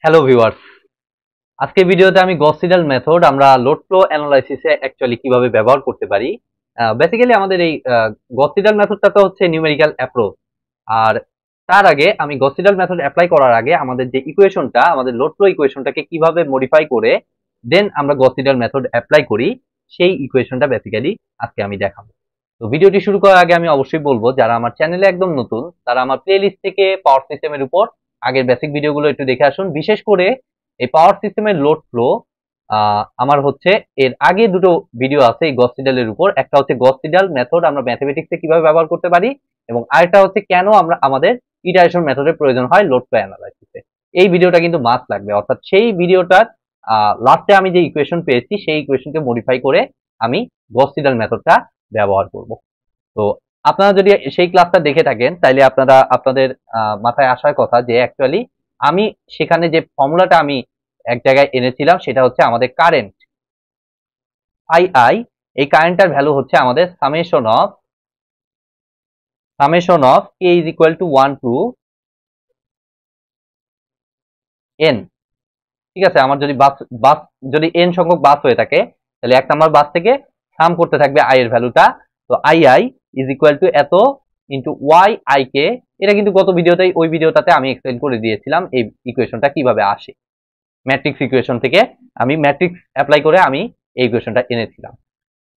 Hello viewers, আজকে ভিডিওতে আমি গস সিডাল মেথড আমরা লোড ফ্লো অ্যানালাইসিসে অ্যাকচুয়ালি কিভাবে ব্যবহার করতে পারি। বেসিক্যালি আমাদের এই গস সিডাল মেথডটা তো হচ্ছে নিউমেরিক্যাল অ্যাপ্রোচ। আর তার আগে আমি গস সিডাল মেথড অ্যাপ্লাই করার আগে আমাদের যে ইকুয়েশনটা, আমাদের লোড ফ্লো ইকুয়েশনটাকে কিভাবে মডিফাই করে দেন আমরা গস সিডাল মেথড অ্যাপ্লাই করি, সেই ইকুয়েশনটা বেসিক্যালি আজকে আমি দেখাবো। তো ভিডিওটি শুরু করার আগে আমি অবশ্যই বলবো, যারা আমার চ্যানেলে একদম নতুন তারা আমার প্লেলিস্ট থেকে পাওয়ার সিস্টেমের উপর আগের বেসিক ভিডিওগুলো একটু দেখে আসুন। বিশেষ করে এই পাওয়ার সিস্টেমের লোড ফ্লো আমার হচ্ছে এর আগে দুটো ভিডিও আছে এই গস সিডালের উপর। একটা হচ্ছে গস সিডাল মেথড আমরা ম্যাথমেটিক্সে কিভাবে ব্যবহার করতে পারি, এবং আরেকটা হচ্ছে কেন আমরা আমাদের ইটারেশন মেথডের প্রয়োজন হয় লোড ফ্লো অ্যানালাইসিসে। এই ভিডিওটা কিন্তু মাস্ট লাগবে, অর্থাৎ সেই ভিডিওটার লাস্টে আমি যে ইকুয়েশন পেয়েছি সেই ইকুয়েশনকে মডিফাই করে আমি গস সিডাল মেথডটা ব্যবহার করব। তো আপনারা যদি সেই ক্লাসটা দেখে থাকেন তাইলে আপনারা আপনাদের মাথায় আসার কথা যে অ্যাকচুয়ালি আমি সেখানে যে ফর্মুলাটা আমি এক জায়গায় এনেছিলাম সেটা হচ্ছে আমাদের কারেন্ট আই। এই কারেন্টটার ভ্যালু হচ্ছে আমাদের summation of K is equal to 1 to N. ঠিক আছে, আমার যদি বাস বাস যদি এন সংখ্যক বাস হয়ে থাকে তাহলে এক নাম্বার বাস থেকে সাম করতে থাকবে আই এর ভ্যালুটা। তো আই ইজ ইকুয়াল টু এত ইন্টু ওয়াই আই কে। এটা কিন্তু গত ভিডিওতেই ওই ভিডিওটাতে আমি এক্সপ্লেন করে দিয়েছিলাম এই ইকুয়েশনটা কিভাবে আসে। ম্যাট্রিক্স ইকুয়েশন থেকে আমি ম্যাট্রিক্স অ্যাপ্লাই করে আমি এই ইকুয়েশনটা এনেছিলাম।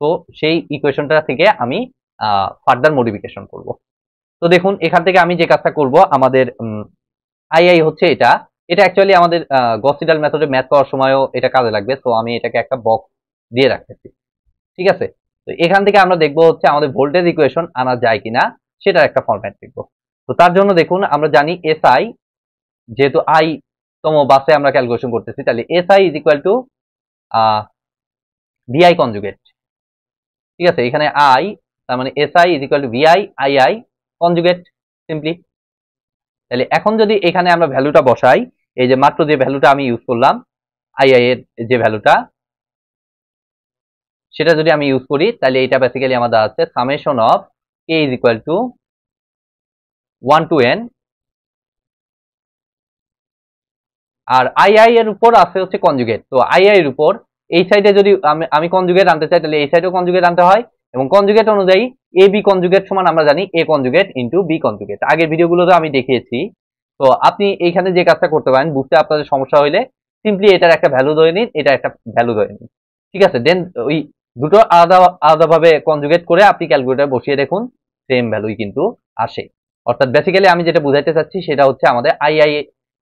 তো সেই ইকুয়েশনটা থেকে আমি ফার্দার মডিফিকেশন করব। তো দেখুন এখান থেকে আমি যে কাজটা করব, আমাদের আই হচ্ছে এটা। এটা অ্যাকচুয়ালি আমাদের গস সিডাল মেথডে ম্যাথ করার সময়ও এটা কাজে লাগবে। তো আমি এটাকে একটা বক্স দিয়ে রাখতেছি। ঠিক আছে, তো এখান থেকে আমরা দেখবো হচ্ছে আমাদের ভোল্টেজ ইকুয়েশন আনা যায় কিনা, সেটার একটা ফরম্যাট দেখবো। তো তার জন্য দেখুন আমরা জানি এসআই, যেহেতু আই তম বাসে আমরা ক্যালকুলেশন করতেছি, তাহলে SI is equal to VI conjugate. ঠিক আছে, এখানে আই তার মানে SI is equal to VI I conjugate simply. তাহলে এখন যদি এখানে আমরা ভ্যালুটা বসাই, এই যে মাত্র যে ভ্যালুটা আমি ইউজ করলাম আই এর যে ভ্যালুটা, সেটা যদি আমি ইউজ করি তাহলে এটা বেসিক্যালি আমাদের আছে summation of K is equal to 1 to N. আর আই এর উপর আছে হচ্ছে কনজুগেট। তো আই এর উপর এই সাইডে যদি আমি কনজুগেট আনতে চাই তাহলে এই সাইডেও কনজুগেট আনতে হয়, এবং কনজুগেট অনুযায়ী এ বি কনজুগেট সমান আমরা জানি এ কনজুগেট ইন্টু বি কনজুগেট। আগের ভিডিওগুলোতে আমি দেখিয়েছি। তো আপনি এইখানে যে কাজটা করতে পারেন, বুঝতে আপনাদের সমস্যা হইলে সিম্পলি এটার একটা ভ্যালু ধরে নিন, এটা একটা ভ্যালু ধরে নিন। ঠিক আছে, দেন ওই দুটো আলাদা আলাদাভাবে কনজুগেট করে আপনি ক্যালকুলেটর বসিয়ে দেখুন, সেম ভ্যালুই কিন্তু আসে। অর্থাৎ বেসিক্যালি আমি যেটা বুঝাইতে চাচ্ছি সেটা হচ্ছে আমাদের আই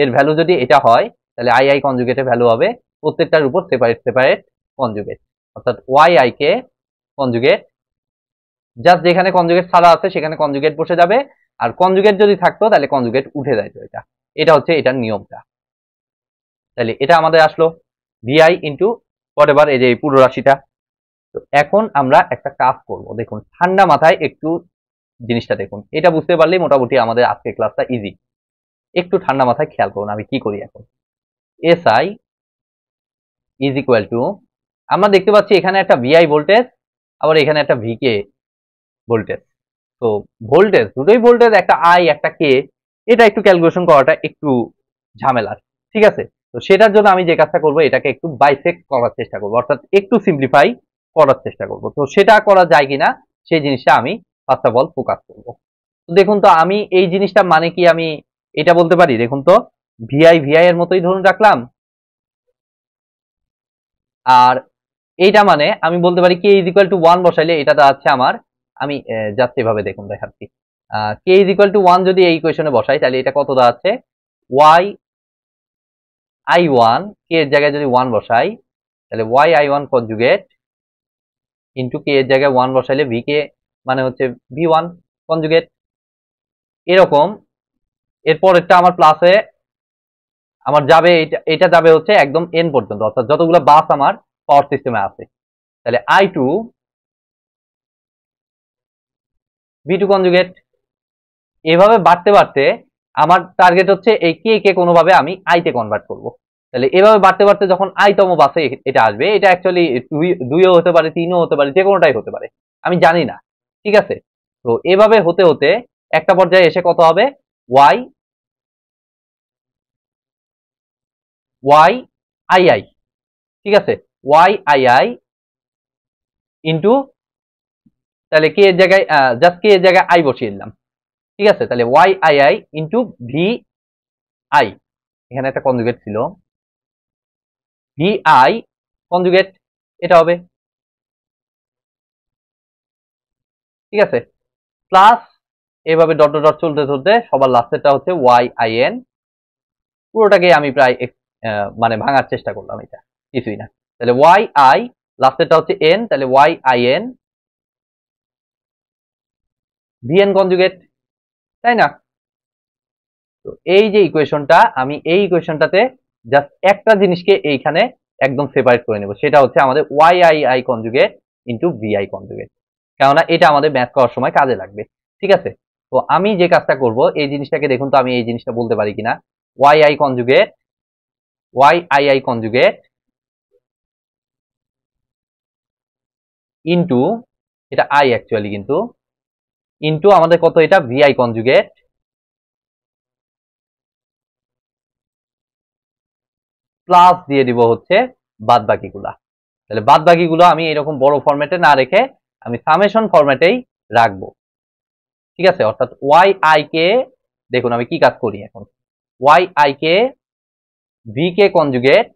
এর ভ্যালু যদি এটা হয় তাহলে আই কনজুগেটের ভ্যালু হবে প্রত্যেকটার উপর সেপারেট সেপারেট কনজুগেট। অর্থাৎ ওয়াই কে কনজুগেট, জাস্ট যেখানে কনজুগেট ছাড়া আছে সেখানে কনজুগেট বসে যাবে, আর কনজুগেট যদি থাকতো তাহলে কনজুগেট উঠে যাইতো। এটা হচ্ছে এটার নিয়মটা। তাহলে এটা আমাদের আসলো ভিআই ইন্টু হোয়াটএভার, এই যে এই পুরো রাশিটা। তো এখন আমরা একটা কাজ করব, দেখুন ঠান্ডা মাথায় একটু জিনিসটা দেখুন, এটা বুঝতে পারলেই মোটামুটি আমাদের আজকের ক্লাসটা ইজি। একটু ঠান্ডা মাথায় খেয়াল করুন আমি কি করি এখন। এসআই ইজ ইকুয়াল টু, আমরা দেখতে পাচ্ছি এখানে একটা ভিআই ভোল্টেজ, আবার এখানে একটা ভিকে ভোল্টেজ। তো ভোল্টেজ দুটোই ভোল্টেজ, একটা আই একটা কে, এটা একটু ক্যালকুলেশন করাটা একটু ঝামেলার। ঠিক আছে, তো সেটার জন্য আমি যে কাজটা করব, এটাকে একটু বাইসেক্ট করার চেষ্টা করব, অর্থাৎ একটু সিম্পলিফাই করার চেষ্টা করব। তো সেটা করা যায় কিনা সেই জিনিসটা আমি ফার্স্ট অফ অল ফোকাস করব। তো দেখুন, তো আমি এই জিনিসটা মানে কি আমি এটা বলতে পারি, দেখুন তো ভিআই এর মতোই ধরুন রাখলাম, আর এইটা মানে আমি বলতে পারি কে ইজ ইকুয়াল টু 1 বসাইলে এটা দাঁড়াচ্ছে আমার, আমি জাস্ট এভাবে দেখুন দেখাচ্ছি, কে ইজ ইকুয়াল টু 1 যদি এই ইকুয়েশনে বসাই তাহলে এটা কত দাঁড়াচ্ছে, ওয়াই আই 1, কে এর জায়গায় যদি 1 বসাই তাহলে Y I 1 conjugate into k এর জায়গায় 1 বসাইলে ভি কে মানে হচ্ছে ভি 1 কনজুগেট। এরকম এরপরেরটা আমার প্লাসে আমার যাবে, এটা যাবে হচ্ছে একদম এন পর্যন্ত, অর্থাৎ যতগুলো বাস আমার পাওয়ার সিস্টেমে আছে। তাহলে আই 2 ভি 2 কনজুগেট। এভাবে বাড়তে বাড়তে আমার টার্গেট হচ্ছে এই কে কে কোনোভাবে আমি আইতে কনভার্ট করব। তাহলে এভাবে বাড়তে বাড়তে যখন আইতম বাসে এটা আসবে, এটা অ্যাকচুয়ালি দুইও হতে পারে, তিনও হতে পারে, যে কোনোটাই হতে পারে, আমি জানি না। ঠিক আছে, তো এভাবে হতে হতে একটা পর্যায়ে এসে কত হবে, ওয়াই ওয়াই আই আই, ঠিক আছে, ওয়াই আই আই ইন্টু, তাহলে কে এর জায়গায় জাস্ট কে এর জায়গায় আই বসিয়ে দিলাম, ঠিক আছে, তাহলে Y I I into V I, এখানে একটা কনজুগেট ছিল, ভি আই কনজুগেট, এটা হবে, ঠিক আছে, প্লাস এভাবে ডট ডট ডট চলতে চলতে সবার লাস্টেরটা হচ্ছে ওয়াই আই এন, পুরোটাকে আমি প্রায় মানে ভাঙার চেষ্টা করলাম, এটা কিছুই না, তাহলে ওয়াই আই লাস্টেরটা হচ্ছে এন, তাহলে Y I N V N conjugate, তাই না? তো এই যে ইকুয়েশনটা, আমি এই ইকুয়েশনটাতে জাস্ট একটা জিনিসকে এইখানে একদম সেপারেট করে নেব, সেটা হচ্ছে আমাদের Y I I conjugate into V I conjugate, কেননা এটা আমাদের ম্যাথ করার সময় কাজে লাগবে, ঠিক আছে। তো আমি যে কাজটা করব, এই জিনিসটাকে দেখুন তো আমি এই জিনিসটা বলতে পারি কিনা, Y I conjugate, Y I I conjugate into, এটা আই অ্যাকচুয়ালি কিন্তু, ইন্টু আমাদের কত, এটা ভি আই কনজুগেট প্লাস দিয়ে দিব হচ্ছে বাদ বাকিগুলা, তাহলে বাদ বাকিগুলো আমি এরকম বড় ফরম্যাটে না রেখে আমি সামেশন ফরম্যাটেই রাখবো, ঠিক আছে, অর্থাৎ ওয়াই আই কে, দেখুন আমি কি কাজ করি এখন, Y I K V K conjugate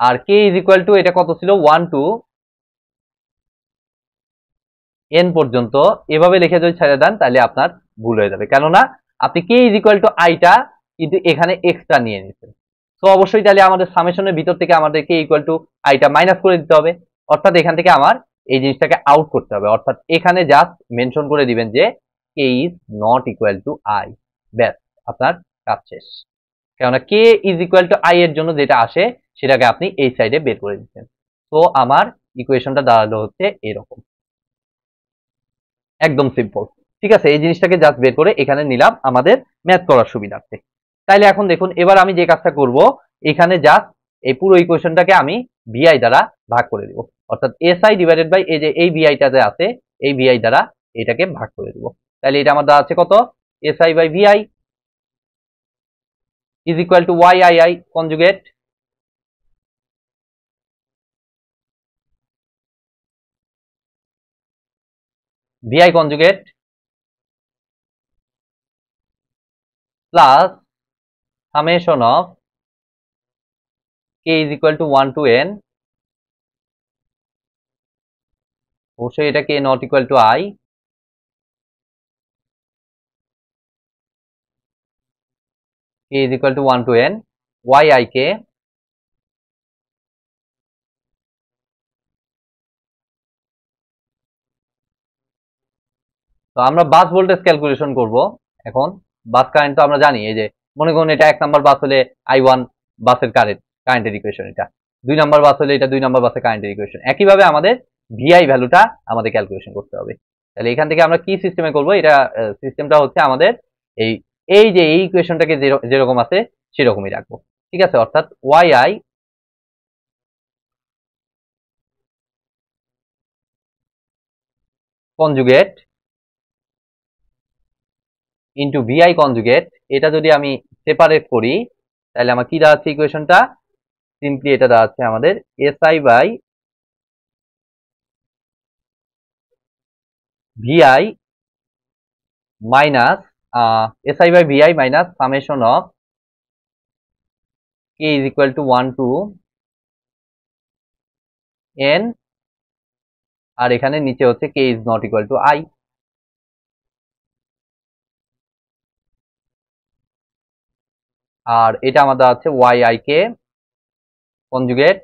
আর কে ইজ ইকুয়াল টু, এটা কত ছিল 1 টু এন পর্যন্ত, এভাবে লিখে যদি ছেড়ে দেন তাহলে আপনার ভুল হয়ে যাবে, কেননা আপনি কে ইজ ইকুয়াল টু আইটা কিন্তু এখানে এক্সট্রা নিয়ে নিচ্ছেন, তো অবশ্যই তাহলে আমাদের সামেশনের ভিতর থেকে আমাদের কে ইকুয়াল টু আইটা মাইনাস করে দিতে হবে, অর্থাৎ এখান থেকে আমার এই জিনিসটাকে আউট করতে হবে, অর্থাৎ এখানে জাস্ট মেনশন করে দিবেন যে K is not equal to I, ব্যাস আপনার কাজ শেষ, কেননা K is equal to I এর জন্য যেটা আসে সেটাকে আপনি এই সাইডে বের করে দিচ্ছেন, তো আমার ইকুয়েশনটা দাঁড়ালো হচ্ছে এরকম, একদম সিম্পল, ঠিক আছে, এই জিনিসটাকে জাস্ট বের করে এখানে নিলাম আমাদের ম্যাথ করার সুবিধার্থে। তাইলে এখন দেখুন এবার আমি যে কাজটা করব, এখানে জাস্ট এই পুরো ইকুয়েশনটাকে আমি ভিআই দ্বারা ভাগ করে দিব, অর্থাৎ এসআই ডিভাইডেড বাই এই যে এই ভিআইটাতে আছে এই ভিআই দ্বারা এটাকে ভাগ করে দিব, তাহলে এটা আমার দাঁড়াচ্ছে কত, SI by VI is equal to Y I I conjugate VI conjugate plus summation of K is equal to 1 to N, অবশ্যই এটা K not equal to I, K is equal to 1 to N Y I K তো আমরা বাস voltage calculation করব এখন, বাস current তো আমরা জানি, এই যে মনে করুন এটা 1 নাম্বার বাস হলে I1 বাসের কারেন্টের ইকুয়েশন, এটা 2 নাম্বার বাস হলে এটা 2 নাম্বার বাসের কারেন্টের ইকুয়েশন, একইভাবে আমাদের ভিআই ভ্যালুটা আমাদের ক্যালকুলেশন করতে হবে, তাহলে এখান থেকে আমরা কি সিস্টেমে করব, এটা সিস্টেমটা হচ্ছে আমাদের এই এই যে এই ইকুয়েশনটাকে যেরকম আছে সেরকমই রাখবো, ঠিক আছে, অর্থাৎ Y I conjugate into VI conjugate, এটা যদি আমি সেপারেট করি তাহলে আমার কি দাঁড়াচ্ছে ইকুয়েশনটা, সিম্পলি এটা দাঁড়াচ্ছে আমাদের SI by VI minus SI by VI minus summation of K is equal to 1 to N, আর এখানে নিচে হচ্ছে K is not equal to I, আর এটা আমাদের আছে Y I K conjugate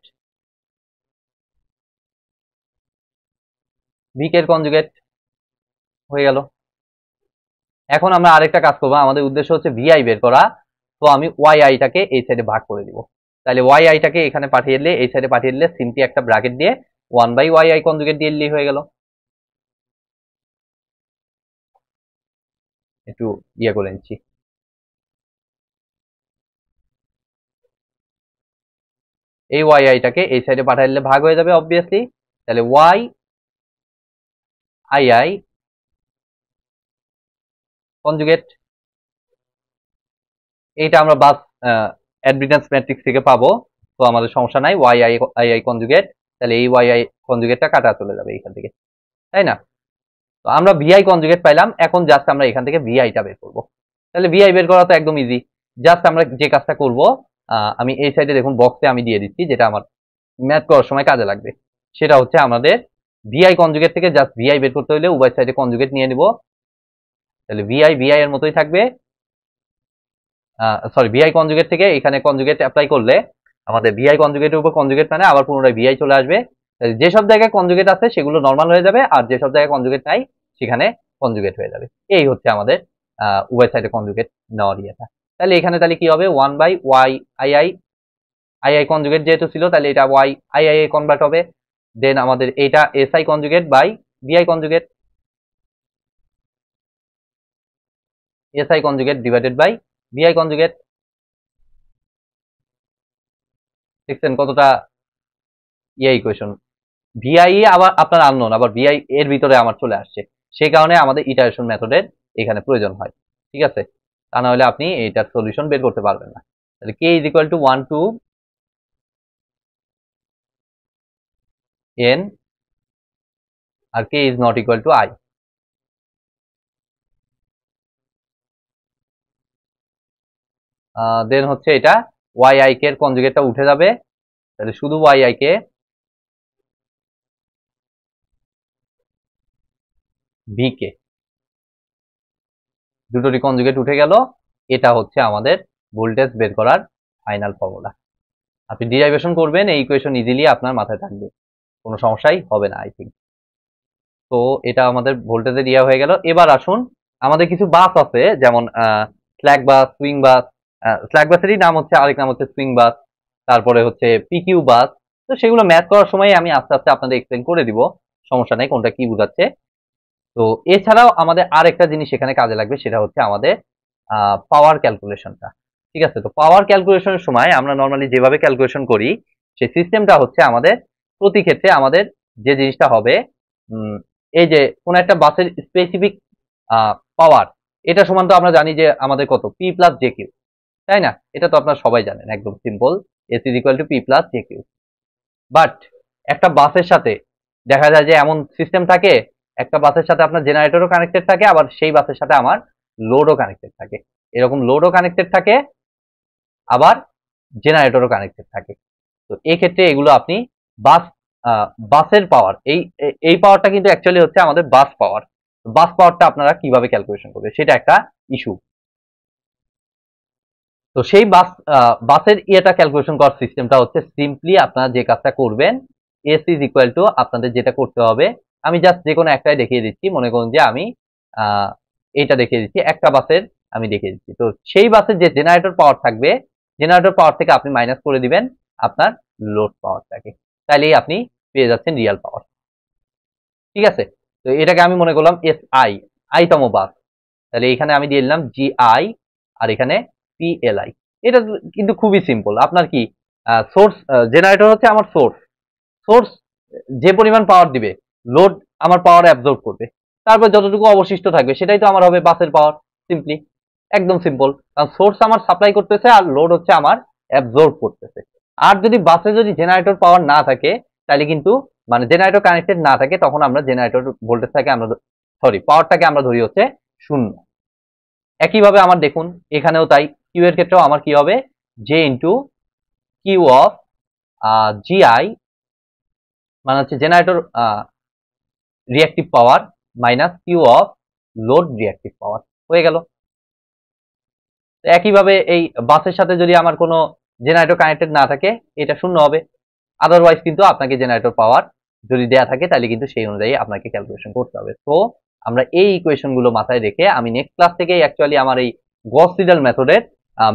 V K conjugate হয়ে গেল। এখন আমরা আরেকটা কাজ করবো, আমাদের উদ্দেশ্য হচ্ছে ভিআই বের করা, তো আমি ওয়াই আইটাকে এই সাইডে ভাগ করে দিব, তাহলে ওয়াই আইটাকে এখানে পাঠিয়ে দিলে এই সাইডে পাঠিয়ে দিলে সিম্পলি একটা ব্র্যাকেট দিয়ে 1 বাই ওয়াই আই কনজুগেট দিয়ে দিলেই হয়ে গেল, একটু ইয়ে করে নিচ্ছি, এই ওয়াই আইটাকে এই সাইডে পাঠিয়ে দিলে ভাগ হয়ে যাবে অবভিয়াসলি, তাহলে ওয়াই আই আই কনজুগেট, এইটা আমরা বাস অ্যাডমিটেন্স ম্যাট্রিক্স থেকে পাবো, তো আমাদের সমস্যা নাই। Y I I I conjugate, তাহলে এই ওয়াই আই কনজুগেটটা কাটা চলে যাবে এইখান থেকে, তাই না? তো আমরা ভিআই কনজুগেট পাইলাম, এখন জাস্ট আমরা এখান থেকে ভিআইটা বের করবো। তাহলে ভিআই বের করা তো একদম ইজি। জাস্ট আমরা যে কাজটা করব, আমি এই সাইডে দেখুন বক্সে আমি দিয়ে দিচ্ছি যেটা আমার ম্যাথ করার সময় কাজে লাগবে। সেটা হচ্ছে আমাদের ভিআই কনজুগেট থেকে জাস্ট ভিআই বের করতে হলে উভয় সাইডে কনজুগেট নিয়ে নিব। তাহলে ভিআই ভিআই এর মতোই থাকবে, সরি ভিআই কনজুগেট থেকে এখানে কনজুগেট অ্যাপ্লাই করলে আমাদের ভিআই কনজুগেটের উপর কনজুগেট মানে আবার পুনরায় ভিআই চলে আসবে। যেসব জায়গায় কনজুগেট আছে সেগুলো নর্মাল হয়ে যাবে, আর যেসব জায়গায় কনজুগেট নাই সেখানে কনজুগেট হয়ে যাবে। এই হচ্ছে আমাদের উভয় সাইডে কনজুগেট নেওয়ার ইয়েটা। তাহলে এখানে তাহলে কি হবে, 1/y I I I I conjugate যেহেতু ছিল তাহলে এটা ওয়াই আই আই এ কনভার্ট হবে। দেন আমাদের এটা S I conjugate by BI conjugate, S I conjugate divided by BI conjugate. দেখছেন কতটা ইকুয়েশন, ভিআই আবার আপনার আননোন, আবার ভিআই এর ভিতরে আমার চলে আসছে, সেই কারণে আমাদের ইটারেশন মেথডের এখানে প্রয়োজন হয়। ঠিক আছে, তা না হলে আপনি এইটার সলিউশন বের করতে পারবেন না। তাহলে K is equal to 1 to n আর K is not equal to I. Then হচ্ছে এটা ওয়াই আই কে এর কনজুগেটটা উঠে যাবে, তাহলে শুধু Y I K V K, দুটোরই কনজুগেট উঠে গেল। এটা হচ্ছে আমাদের ভোল্টেজ বের করার ফাইনাল ফর্মুলা। আপনি ডিরাইভেশন করবেন, এই ইকুয়েশন ইজিলি আপনার মাথায় থাকবে, কোনো সমস্যাই হবে না আই থিঙ্ক। তো এটা আমাদের ভোল্টেজের ইয়া হয়ে গেল। এবার আসুন, আমাদের কিছু বাস আছে যেমন স্ল্যাক বাস, সুইং বাস। স্ল্যাক বাসেরই নাম হচ্ছে, আরেক নাম হচ্ছে সুইং বাস, তারপরে হচ্ছে পিকিউ বাস। তো সেগুলো ম্যাথ করার সময় আমি আস্তে আস্তে আপনাদের এক্সপ্লেন করে দিব, সমস্যা নেই কোনটা কি বোঝাচ্ছে। তো এছাড়াও আমাদের আরেকটা জিনিস এখানে কাজে লাগবে, সেটা হচ্ছে আমাদের পাওয়ার ক্যালকুলেশনটা। ঠিক আছে, তো পাওয়ার ক্যালকুলেশনের সময় আমরা নর্মালি যেভাবে ক্যালকুলেশন করি সেই সিস্টেমটা হচ্ছে আমাদের প্রতি ক্ষেত্রে আমাদের যে জিনিসটা হবে, এই যে কোন একটা বাসের স্পেসিফিক পাওয়ার, এটা সমান তো আমরা জানি যে আমাদের কত, পি প্লাস জে কিউ, তাই না? এটা তো আপনারা সবাই জানেন, একদম simple, S is equal to P plus J Q. But একটা বাসের সাথে দেখা যায় যে এমন সিস্টেম থাকে, একটা বাসের সাথে আপনার জেনারেটরও কানেক্টেড থাকে, আবার সেই বাসের সাথে আমার লোডও কানেক্টেড থাকে। এরকম লোডও কানেক্টেড থাকে, আবার জেনারেটরও কানেক্টেড থাকে। তো এই ক্ষেত্রে এগুলো আপনি বাস বাসের পাওয়ার, এই পাওয়ারটা কিন্তু অ্যাকচুয়ালি হচ্ছে আমাদের বাস পাওয়ার। বাস পাওয়ারটা আপনারা কিভাবে ক্যালকুলেশন করবে সেটা একটা ইস্যু। তো সেই বাসের ইয়েটা ক্যালকুলেশন করার সিস্টেমটা হচ্ছে সিম্পলি আপনারা যে কাজটা করবেন, এস ইজ ইকুয়াল টু আপনাদের যেটা করতে হবে, আমি জাস্ট যে কোনো একটাই দেখিয়ে দিচ্ছি। মনে করুন যে আমি এইটা দেখিয়ে দিচ্ছি, একটা বাসের আমি দেখিয়ে দিচ্ছি। তো সেই বাসের যে জেনারেটর পাওয়ার থাকবে, জেনারেটর পাওয়ার থেকে আপনি মাইনাস করে দিবেন আপনার লোড পাওয়ারটাকে, তাইলেই আপনি পেয়ে যাচ্ছেন রিয়াল পাওয়ার। ঠিক আছে, তো এটাকে আমি মনে করলাম এস আই, আইতম বাস, তাহলে এখানে আমি দিয়ে দিলাম জি আই আর এখানে পি এল আই। এটা কিন্তু খুবই সিম্পল। আপনার কি সোর্স, জেনারেটর হচ্ছে আমার সোর্স, সোর্স যে পরিমাণ পাওয়ার দিবে লোড আমার পাওয়ার অ্যাবজর্ব করবে, তারপর যতটুকু অবশিষ্ট থাকবে সেটাই তো আমার হবে বাসের পাওয়ার। সিম্পলি একদম সিম্পল, কারণ সোর্স আমার সাপ্লাই করতেছে আর লোড হচ্ছে আমার অ্যাবজর্ব করতেছে। আর যদি বাসে যদি জেনারেটর পাওয়ার না থাকে, তাহলে কিন্তু মানে জেনারেটর কানেক্টেড না থাকে, তখন আমরা জেনারেটর ভোল্টেজটাকে আমরা সরি পাওয়ারটাকে আমরা ধরি হচ্ছে শূন্য। একইভাবে আমার দেখুন এখানেও তাই, কিউ এর ক্ষেত্রেও আমার কি হবে, J into Q of GI মানে হচ্ছে generator reactive power minus Q of load reactive power হয়ে গেল। একইভাবে এই বাসের সাথে যদি আমার কোনো জেনারেটর কানেক্টেড না থাকে, এটা শূন্য হবে। আদারওয়াইজ কিন্তু আপনাকে জেনারেটর পাওয়ার যদি দেয়া থাকে তাহলে কিন্তু সেই অনুযায়ী আপনাকে ক্যালকুলেশন করতে হবে। তো আমরা এই ইকুয়েশন গুলো মাথায় রেখে আমি নেক্সট ক্লাস থেকে অ্যাকচুয়ালি আমার এই গস সিডাল মেথডের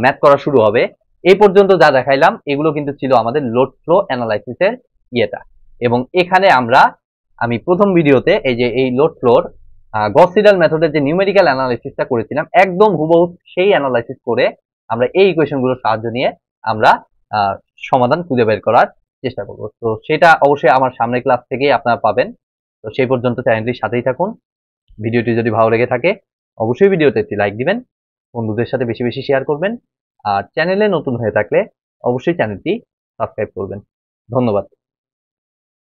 ম্যাথ করা শুরু হবে। এই পর্যন্ত যা দেখাইলাম এগুলো কিন্তু ছিল আমাদের লোড ফ্লো অ্যানালাইসিসের ইয়েটা, এবং এখানে আমি প্রথম ভিডিওতে এই যে এই লোড ফ্লোর গস সিডাল মেথডের যে নিউমেরিক্যাল অ্যানালাইসিসটা করেছিলাম, একদম হুবহু সেই অ্যানালাইসিস করে আমরা এই ইকুয়েশন গুলোর সাহায্য নিয়ে আমরা সমাধান খুঁজে বের করার চেষ্টা করব। তো সেটা অবশ্যই আমার সামনের ক্লাস থেকেই আপনারা পাবেন। তো সেই পর্যন্ত চ্যানেলটির সাথেই থাকুন। ভিডিওটি যদি ভালো লেগে থাকে অবশ্যই ভিডিওতে একটি লাইক দিবেন, বন্ধুদের সাথে বেশি বেশি শেয়ার করবেন, আর চ্যানেলে নতুন হয়ে থাকলে অবশ্যই চ্যানেলটি সাবস্ক্রাইব করবেন। ধন্যবাদ।